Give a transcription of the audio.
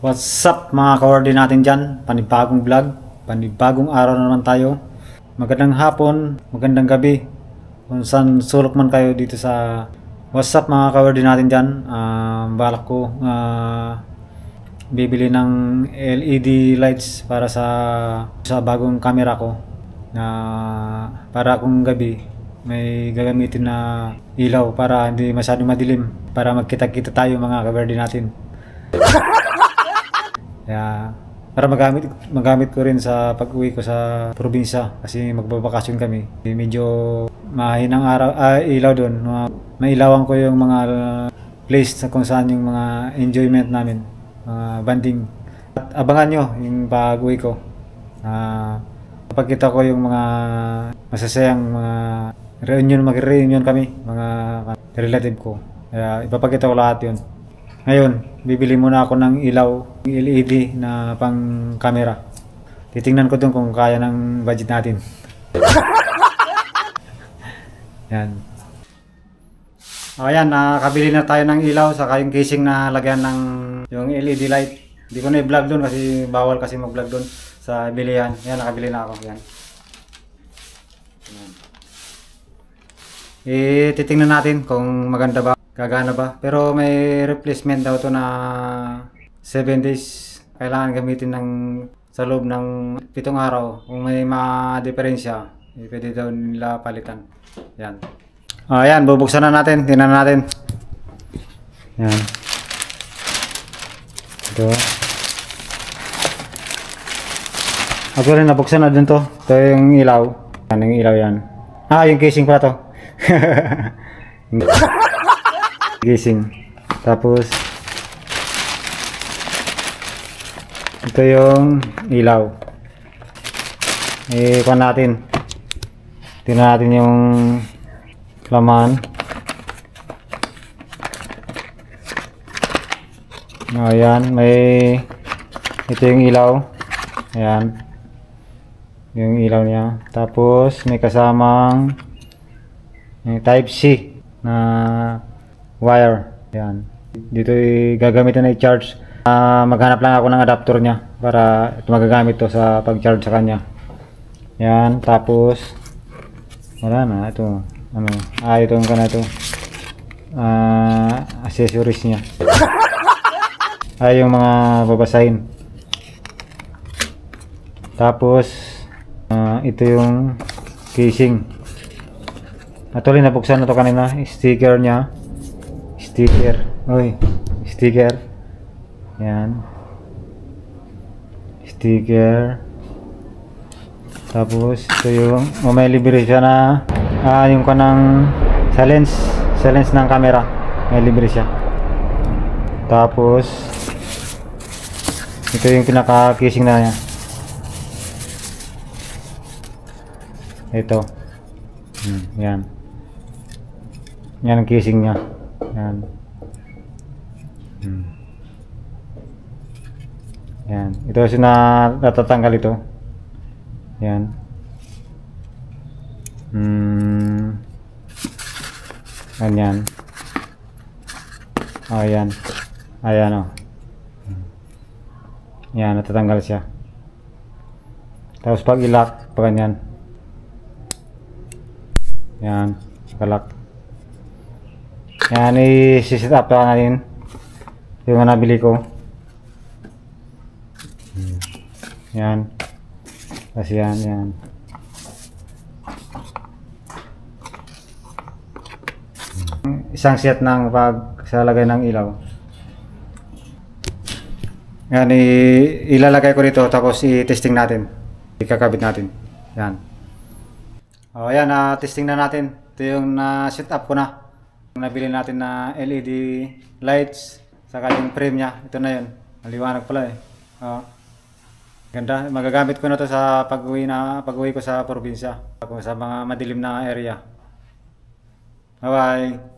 What's up mga ka-order natin dyan? Panibagong vlog, panibagong araw na naman tayo. Magandang hapon, magandang gabi kung saan sulok man kayo dito sa what's up mga ka-order natin dyan. Balak ko bibili ng LED lights para sa bagong camera ko na para kung gabi may gagamitin na ilaw para hindi masyadong madilim, para magkita-kita tayo mga ka-order natin. Kaya para magamit ko rin sa pag-uwi ko sa probinsya kasi magbabakasyon kami. Medyo mahinang ilaw doon. Mailawan ko yung mga place kung saan yung mga enjoyment namin, mga banding. At abangan nyo yung pag-uwi ko. Papakita ko yung mga masasayang mga mag-reunion kami, mga relative ko. Kaya ipapakita ko lahat yun. Ngayon, bibili muna ako ng ilaw, LED na pang camera. Titingnan ko dun kung kaya ng budget natin. Yan. Ayan, nakabili na tayo ng ilaw saka yung casing na lagyan ng yung LED light. Hindi ko na i-vlog dun kasi bawal kasi mag-vlog dun sa bilihan. Yan, nakabili na ako. Yan. Yan. Titingnan natin kung maganda ba. Gagana ba? Pero may replacement daw to na 7 days. Kailangan gamitin sa loob ng 7 araw. Kung may ma-diferensya, pwede daw nila palitan. Yan. Ayan, bubuksan na natin. Tingnan natin. Yan. Ito. Actually, nabuksan na din to. Ito yung ilaw. Yan, yung ilaw yan. Yung casing pala to. Gising. Tapos ito yung ilaw. Ikuha natin. Tingnan natin yung laman. Ayan, ito yung ilaw. Ayan. Yung ilaw niya. Tapos may kasamang type C na wire. Yan. Dito gagamitin na i-charge. Maghanap lang ako ng adapter niya para magagamit to sa pag-charge sa kanya. Yan. Tapos wala na. Ito. Ano? Ito yung kanito. Accessories niya. Yung mga babasahin. Tapos ito yung casing. Actually, nabuksan na to kanina. Sticker niya. Sticker. Sticker. Yan. Sticker. Tapos, ito yung may libre siya na yung kanang sa lens ng camera. May libre siya. Tapos, ito yung pinaka-casing na niya. Ito. Yan. Yan ang casing niya. Yan. Yan. Ito kasi natatanggal ito. Yan. Ganyan. Yan. Ayan o. Yan, natatanggal siya. Tapos pag i-lock, pa ganyan. Yan. Kalak. Yan, i-set up natin yung nabili ko. Yan. Kasi yan. Isang set ng pagsalagay ng ilaw. Yan, ilalagay ko dito tapos i-testing natin. Ikakabit natin. Yan. Ayan, testing na natin. Ito yung set up ko na. Nabili natin na LED lights saka yung frame nya. Ito na yun. Maliwanag pala eh. Ganda. Magagamit ko na to sa pag-uwi ko sa probinsya. Sa mga madilim na area. Bye bye.